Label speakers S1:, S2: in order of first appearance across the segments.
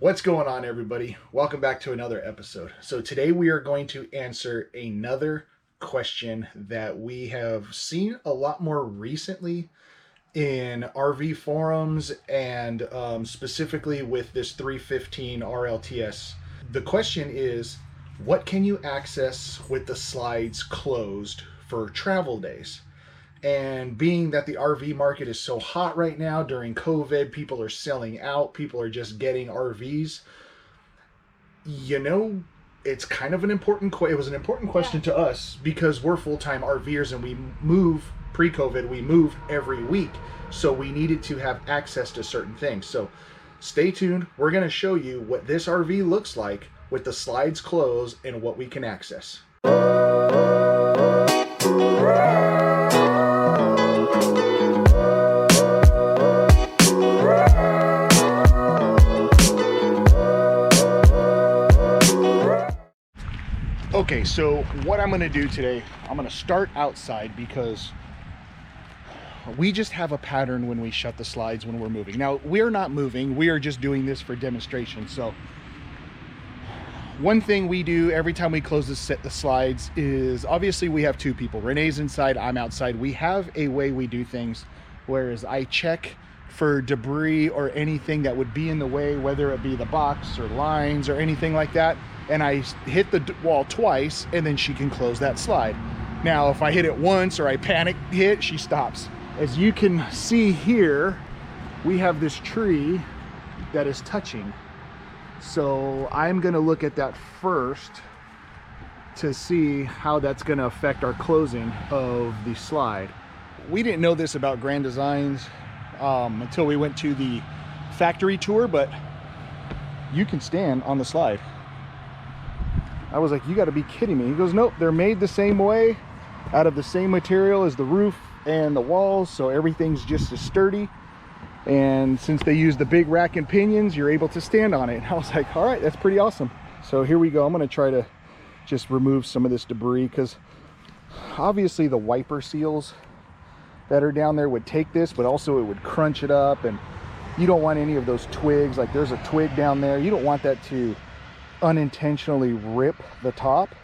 S1: What's going on, everybody? Welcome back to another episode. So today we are going to answer another question that we have seen a lot more recently in RV forums and specifically with this 315 RLTS. The question is, what can you access with the slides closed for travel days? And being that the RV market is so hot right now during COVID, people are selling out, people are just getting RVs. It's kind of an important it was an important question to us because we're full-time RVers and we move pre-COVID, we move every week. So we needed to have access to certain things. So stay tuned. We're going to show you what this RV looks like with the slides closed and what we can access. Okay, so what I'm going to do today, I'm going to start outside because we just have a pattern when we shut the slides when we're moving. Now, we're not moving. We are just doing this for demonstration. So one thing we do every time we close the slides is obviously we have two people. Renee's inside, I'm outside. We have a way we do things, whereas I check for debris or anything that would be in the way, whether it be the box or lines or anything like that. And I hit the wall twice and then she can close that slide. Now, if I hit it once or I panic hit, she stops. As you can see here, we have this tree that is touching. So I'm gonna look at that first to see how that's gonna affect our closing of the slide. We didn't know this about Grand Designs until we went to the factory tour, but you can stand on the slide. I was like, you gotta be kidding me. He goes, nope, they're made the same way, out of the same material as the roof and the walls, so everything's just as sturdy. And since they use the big rack and pinions, you're able to stand on it. I was like, all right, that's pretty awesome. So here we go. I'm gonna try to just remove some of this debris because obviously the wiper seals that are down there would take this, but also it would crunch it up, and you don't want any of those twigs. Like there's a twig down there. You don't want that to unintentionally rip the top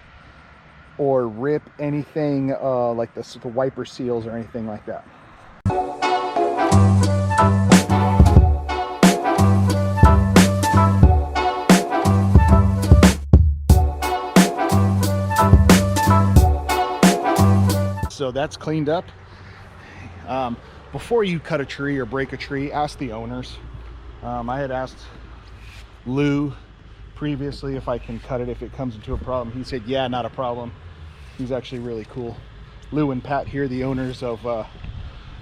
S1: or rip anything like the wiper seals or anything like that. So that's cleaned up. Before you cut a tree or break a tree, ask the owners. I had asked Lou previously if I can cut it if it comes into a problem. He said, yeah, not a problem. He's actually really cool. Lou and Pat here, the owners of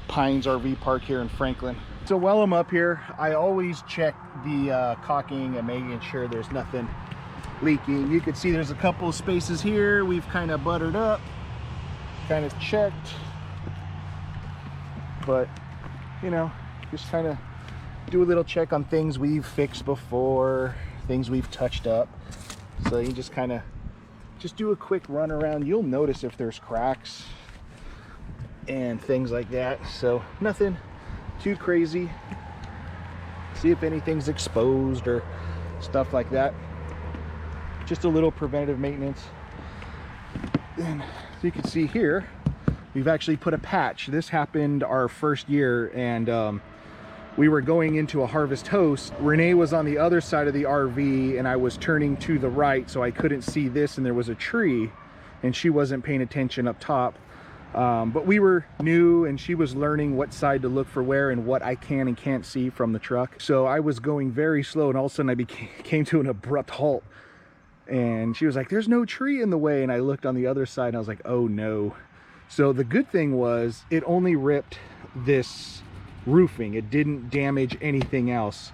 S1: Pines RV Park here in Franklin. So while I'm up here, I always check the caulking and making sure there's nothing leaking. You can see there's a couple of spaces here we've kind of buttered up, kind of checked, but just kind of do a little check on things we've fixed before, things we've touched up. So you just kind of do a quick run around. You'll notice if there's cracks and things like that. So nothing too crazy. See if anything's exposed or stuff like that. Just a little preventative maintenance. And so you can see here, we've actually put a patch. This happened our first year, and we were going into a harvest host. Renee was on the other side of the RV and I was turning to the right, so I couldn't see this, and there was a tree and she wasn't paying attention up top. But we were new and she was learning what side to look for where and what I can and can't see from the truck. So I was going very slow, and all of a sudden I came to an abrupt halt. And she was like, there's no tree in the way. And I looked on the other side and I was like, oh no. So the good thing was it only ripped this roofing. It didn't damage anything else.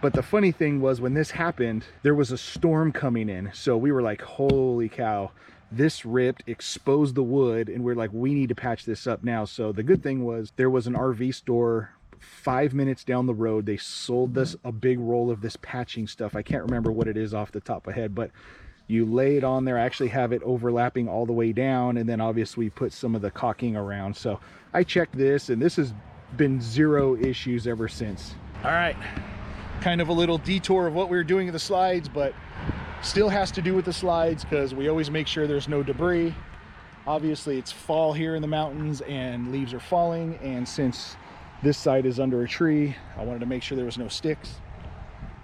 S1: But the funny thing was, when this happened, there was a storm coming in. So we were like, holy cow, this ripped, exposed the wood, and we're like, we need to patch this up now. So the good thing was there was an RV store 5 minutes down the road. They sold us a big roll of this patching stuff. I can't remember what it is off the top of my head, but you lay it on there. I actually have it overlapping all the way down, and then obviously we put some of the caulking around. So I checked this, and this has been zero issues ever since. All right, kind of a little detour of what we were doing in the slides, but still has to do with the slides because we always make sure there's no debris. Obviously it's fall here in the mountains and leaves are falling, and since this side is under a tree, I wanted to make sure there was no sticks.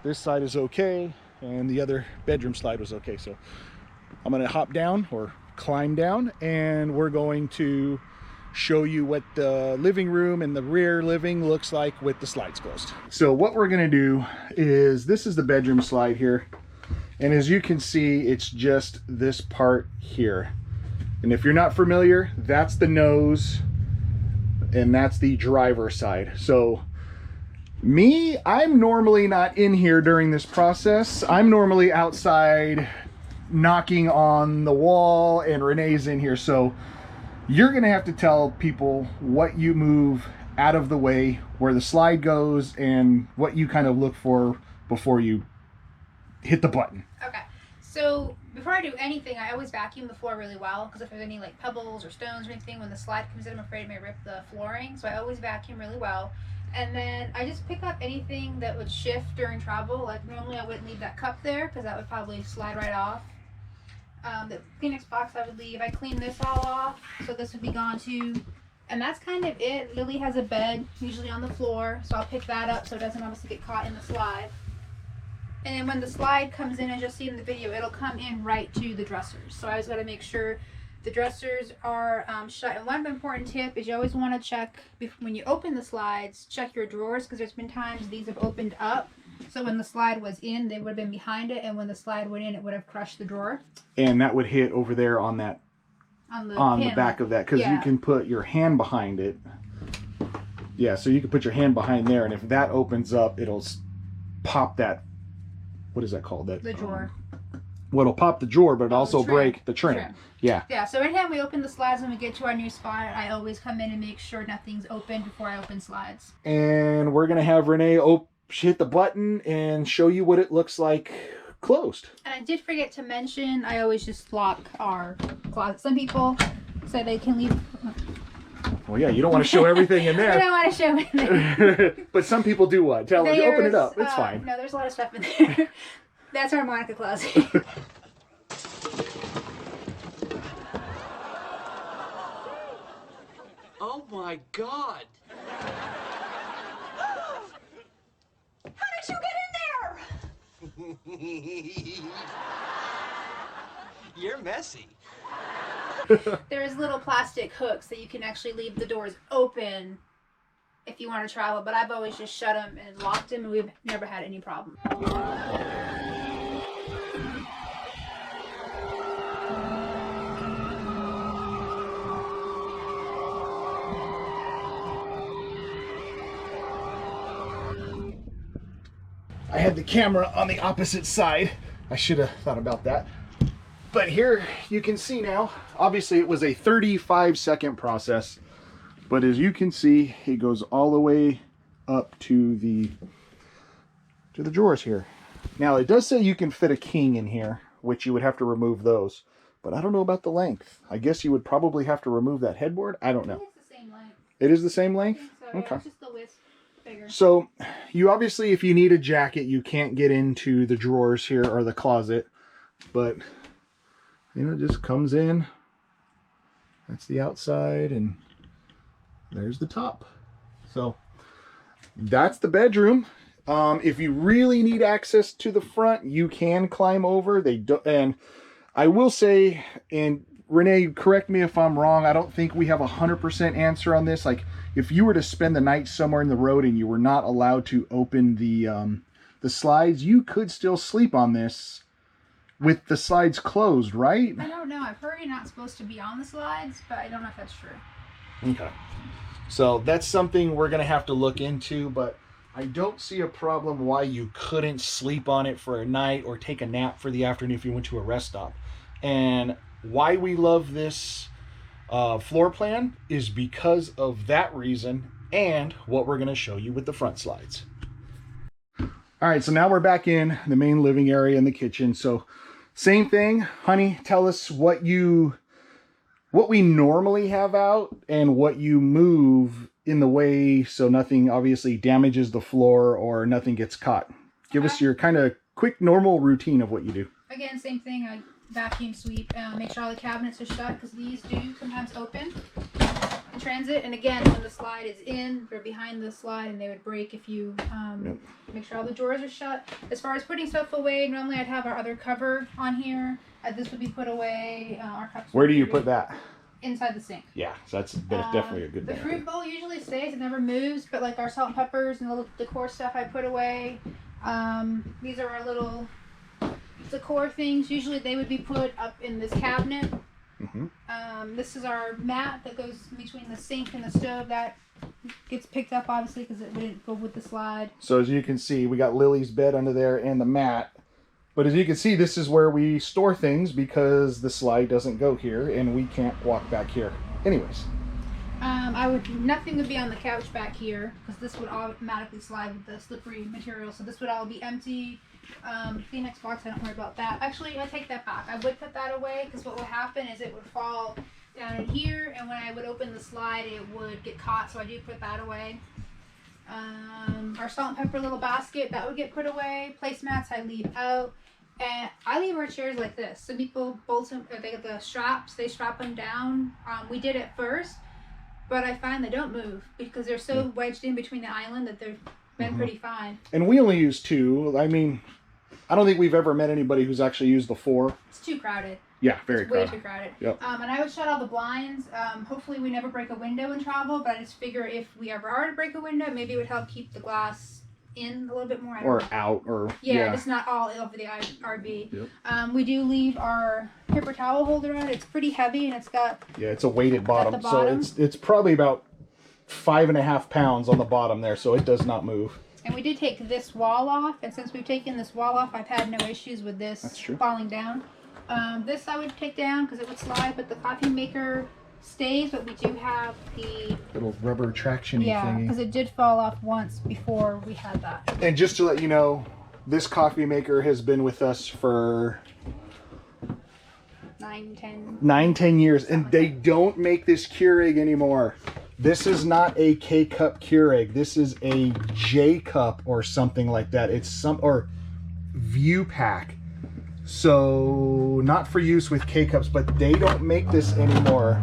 S1: This side is okay, and the other bedroom slide was okay. So I'm gonna hop down or climb down, and we're going to show you what the living room and the rear living looks like with the slides closed. So what we're gonna do is, this is the bedroom slide here. And as you can see, it's just this part here. And if you're not familiar, that's the nose and that's the driver side. So me, I'm normally not in here during this process. I'm normally outside knocking on the wall, and Renee's in here. So you're gonna have to tell people what you move out of the way, where the slide goes, and what you kind of look for before you hit the button.
S2: Okay, so before I do anything, I always vacuum the floor really well, because if there's any like pebbles or stones or anything, when the slide comes in, I'm afraid it may rip the flooring. So I always vacuum really well. And then I just pick up anything that would shift during travel. Like normally I wouldn't leave that cup there because that would probably slide right off. The Kleenex box I would leave. I clean this all off, so this would be gone too. And that's kind of it. Lily has a bed usually on the floor, so I'll pick that up so it doesn't obviously get caught in the slide. And then when the slide comes in, as you'll see in the video, it'll come in right to the dressers. So I always got to make sure the dressers are shut. And one important tip is you always want to check, when you open the slides, check your drawers, because there's been times these have opened up. So when the slide was in, they would have been behind it, and when the slide went in, it would have crushed the drawer. And
S1: that would hit over there on that, on the back of that, because you can put your hand behind it. Yeah, so you can put your hand behind there, and if that opens up, it'll pop that. What is that called? The drawer. Well, it'll pop the drawer, but it'll also break the trim. Yeah. Yeah, so anytime we open the slides when we get to our new spot, I always come in and make sure nothing's open before I open slides. And we're going to have Renee hit the button and show you what it looks like closed. And I did forget to mention, I always just lock our closet. Some people say they can leave... Well, yeah, you don't want to show everything in there. I don't want to show it. But some people do what? Tell them, open it up. It's fine. No, there's a lot of stuff in there. That's our Monica closet.
S3: Oh my God!
S4: How did you get in there?
S3: You're messy.
S2: There's little plastic hooks that you can actually leave the doors open if you want to travel, but I've always just shut them and locked them, and we've never had any problem.
S1: I had the camera on the opposite side. I should have thought about that. But here you can see now, obviously it was a 35-second process, but as you can see, it goes all the way up to the drawers here. Now it does say you can fit a king in here, which you would have to remove those, but I don't know about the length. I guess you would probably have to remove that headboard. I don't know.
S2: It's the same length.
S1: It is the same length?
S2: So, okay. Yeah, it's just the width bigger.
S1: So you obviously, if you need a jacket, you can't get into the drawers here or the closet, but you know, it just comes in. That's the outside, and there's the top. So that's the bedroom. If you really need access to the front, you can climb over. And I will say, and Renee, correct me if I'm wrong, I don't think we have 100% answer on this. Like, if you were to spend the night somewhere in the road and you were not allowed to open the slides, you could still sleep on this with the slides closed, right?
S2: I don't know. I've heard you're not supposed to be on the slides, but I don't know if that's true.
S1: Okay. So that's something we're going to have to look into, but I don't see a problem why you couldn't sleep on it for a night or take a nap for the afternoon if you went to a rest stop. And why we love this floor plan is because of that reason and what we're going to show you with the front slides. All right, so now we're back in the main living area and the kitchen. So same thing, honey, tell us what we normally have out and what you move in the way so nothing obviously damages the floor or nothing gets caught Give us your kind of quick, normal routine of what you do.
S2: Again, same thing. I vacuum sweep, make sure all the cabinets are shut because these do sometimes open in transit. And again, when the slide is in, they're behind the slide and they would break if you make sure all the drawers are shut. As far as putting stuff away, normally I'd have our other cover on here. This would be put away. Our cups.
S1: Where do you put that?
S2: Inside the sink.
S1: Yeah, so that's definitely a good
S2: The
S1: benefit.
S2: fruit bowl usually stays, it never moves, but like our salt and peppers and the little decor stuff I put away. These are our little decor things. Usually they would be put up in this cabinet. This is our mat that goes between the sink and the stove. That gets picked up obviously because it wouldn't go with the slide.
S1: So as you can see, we got Lily's bed under there and the mat. But as you can see, this is where we store things because the slide doesn't go here and we can't walk back here. Anyways.
S2: Nothing would be on the couch back here because this would automatically slide with the slippery material. So this would all be empty. Kleenex box, I don't worry about that. Actually, I take that back. I would put that away because what would happen is it would fall down in here, and when I would open the slide, it would get caught. So I do put that away. Our salt and pepper little basket that would get put away. Placemats I leave out. And I leave our chairs like this. Some people bolt them, they get the straps, they strap them down. We did it first, but I find they don't move because they're so wedged in between the island that they've been pretty fine.
S1: And we only use 2. I mean, I don't think we've ever met anybody who's actually used the 4.
S2: It's too crowded.
S1: Yeah, very crowded.
S2: Way too crowded.
S1: Yep.
S2: And I would shut all the blinds. Hopefully we never break a window in travel, but I just figure if we ever are to break a window, maybe it would help keep the glass in a little bit more.
S1: Or out, or
S2: yeah, it's not all over the RV.
S1: Yep.
S2: We do leave our paper towel holder out. It's pretty heavy and it's got
S1: it's a weighted bottom.
S2: the bottom.
S1: So it's probably about 5.5 pounds on the bottom there, so it does not move.
S2: And we did take this wall off, and since we've taken this wall off, I've had no issues with this
S1: That's true.
S2: falling down. This I would take down because it would slide, but the coffee maker stays, but we do have the
S1: Little rubber traction thingy.
S2: because it did fall off once before we had that.
S1: And just to let you know, this coffee maker has been with us for 9-10 years, and they don't make this Keurig anymore. This is not a K-cup Keurig. This is a J-cup or something like that. It's or View Pack. So not for use with K-cups, but they don't make this anymore.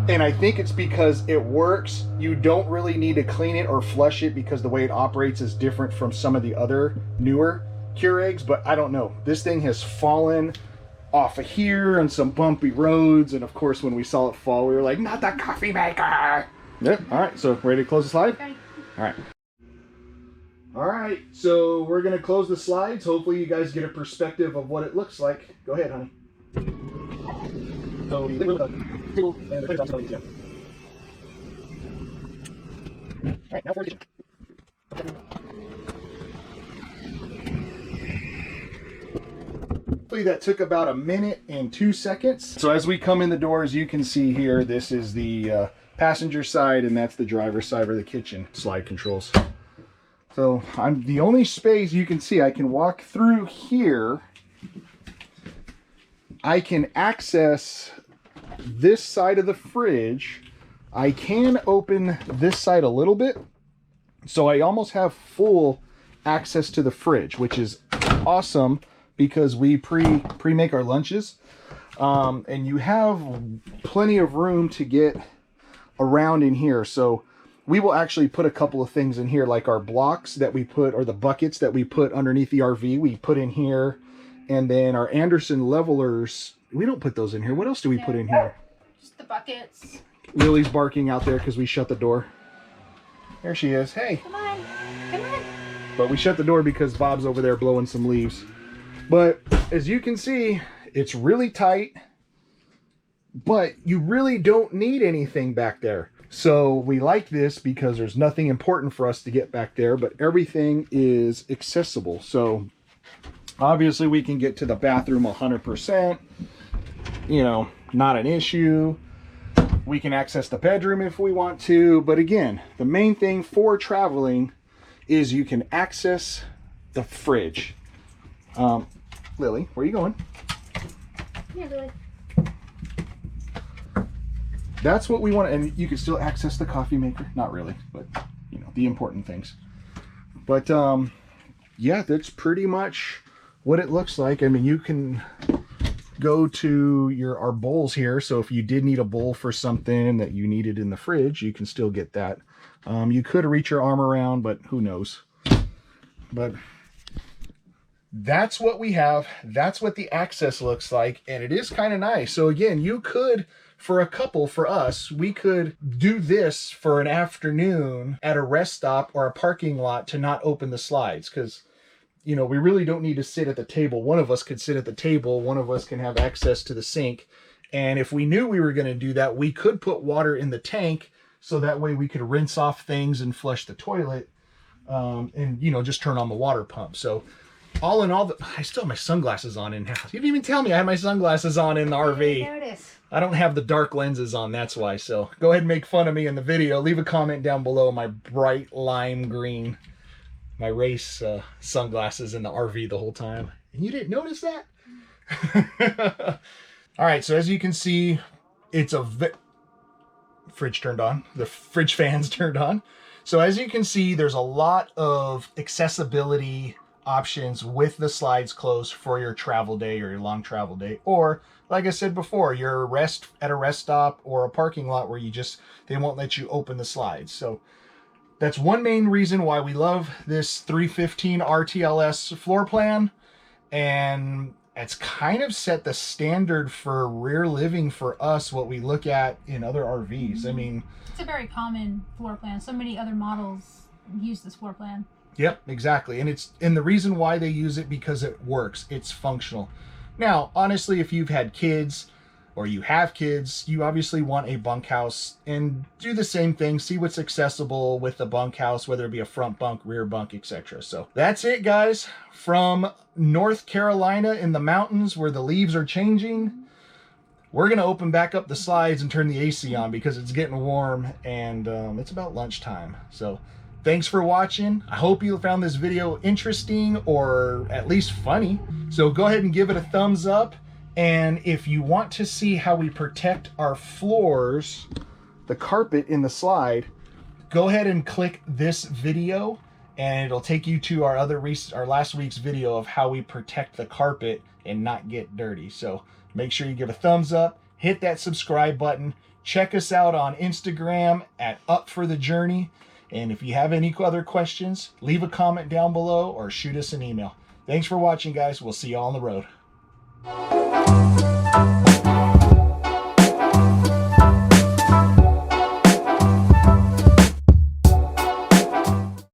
S1: And I think it's because it works. You don't really need to clean it or flush it because the way it operates is different from some of the other newer Keurigs, but I don't know. This thing has fallen off of here on some bumpy roads, and of course when we saw it fall, we were like, not the coffee maker! Yep, alright, so ready to close the slide?
S2: Okay.
S1: Alright. Alright, so we're going to close the slides. Hopefully you guys get a perspective of what it looks like. Go ahead, honey. So, alright, now for the kitchen. That took about 1 minute and 2 seconds. So as we come in the doors, you can see here, this is the passenger side, and that's the driver's side of the kitchen slide controls. So I'm the only space you can see. I can walk through here. I can access this side of the fridge. I can open this side a little bit. So I almost have full access to the fridge, which is awesome because we pre-make our lunches. And you have plenty of room to get around in here. So we will actually put a couple of things in here, like our blocks that we put, or the buckets that we put underneath the RV, we put in here. And then our Anderson levelers, we don't put those in here. What else do we put in here?
S2: Just the buckets.
S1: Lily's barking out there because we shut the door. There she is. Hey.
S2: Come on. Come on.
S1: But we shut the door because Bob's over there blowing some leaves. But as you can see, it's really tight. But you really don't need anything back there. So we like this because there's nothing important for us to get back there, but everything is accessible. So obviously we can get to the bathroom 100%, you know, not an issue. We can access the bedroom if we want to, but again, the main thing for traveling is you can access the fridge. Lily, where are you going?
S2: Here, Lily.
S1: That's what we want, and you can still access the coffee maker. Not really, but you know, the important things. But yeah, that's pretty much what it looks like. I mean, you can go to our bowls here. So if you did need a bowl for something that you needed in the fridge, you can still get that. You could reach your arm around, but who knows? But that's what we have. That's what the access looks like. And it is kind of nice. So again, you could, for a couple, for us, we could do this for an afternoon at a rest stop or a parking lot to not open the slides. Because, you know, we really don't need to sit at the table. One of us could sit at the table. One of us can have access to the sink. And if we knew we were going to do that, we could put water in the tank. So that way we could rinse off things and flush the toilet. And, you know, just turn on the water pump. So all in all, I still have my sunglasses on in house. You didn't even tell me I had my sunglasses on in the RV.
S2: Notice.
S1: I don't have the dark lenses on, that's why. So go ahead and make fun of me in the video. Leave a comment down below my bright lime green, my race sunglasses in the RV the whole time. And you didn't notice that? All right, so as you can see, it's a fridge turned on. The fridge fan's turned on. So as you can see, there's a lot of accessibility options with the slides closed for your travel day or your long travel day, or like I said before, your rest at a rest stop or a parking lot where they won't let you open the slides. So that's one main reason why we love this 315 RTLS floor plan, and it's kind of set the standard for rear living for us, what we look at in other RVs. I mean,
S2: it's a very common floor plan. So many other models use this floor plan.
S1: Yep, exactly. And the reason why they use it, because it works. It's functional. Now, honestly, if you've had kids or you have kids, you obviously want a bunkhouse, and do the same thing. See what's accessible with the bunkhouse, whether it be a front bunk, rear bunk, etc. So that's it, guys. From North Carolina in the mountains where the leaves are changing, we're going to open back up the slides and turn the AC on because it's getting warm, and it's about lunchtime. So thanks for watching. I hope you found this video interesting or at least funny. So go ahead and give it a thumbs up. And if you want to see how we protect our floors, the carpet in the slide, go ahead and click this video and it'll take you to our last week's video of how we protect the carpet and not get dirty. So make sure you give a thumbs up, hit that subscribe button, check us out on Instagram at Up For The Journey. And if you have any other questions, leave a comment down below or shoot us an email. Thanks for watching, guys. We'll see you all on the road.